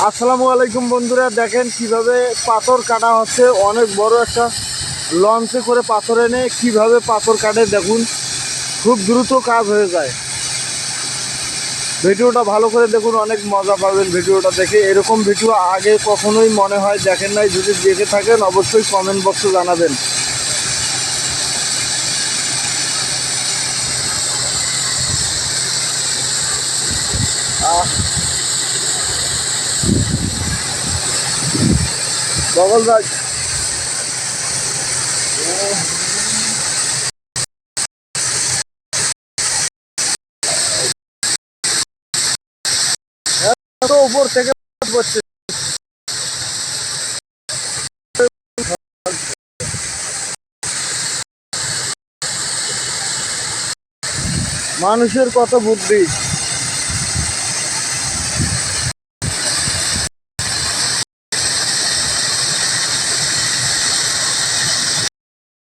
আসসালামু আলাইকুম বন্ধুরা, দেখেন কিভাবে পাথর কাটা হচ্ছে। অনেক বড় একটা লঞ্চে করে পাথর এনে কিভাবে পাথর কাটে দেখুন, খুব দ্রুত কাজ হয়ে যায়। ভিডিওটা ভালো করে দেখুন, অনেক মজা পাবেন ভিডিওটা দেখে। এরকম ভিডিও আগে কখনোই মনে হয় দেখেন নাই। যদি দেখে থাকেন অবশ্যই কমেন্ট বক্সে জানাবেন। বগল রাজ তো উপর থেকে পড়ছে। মানুষের কত বুদ্ধি।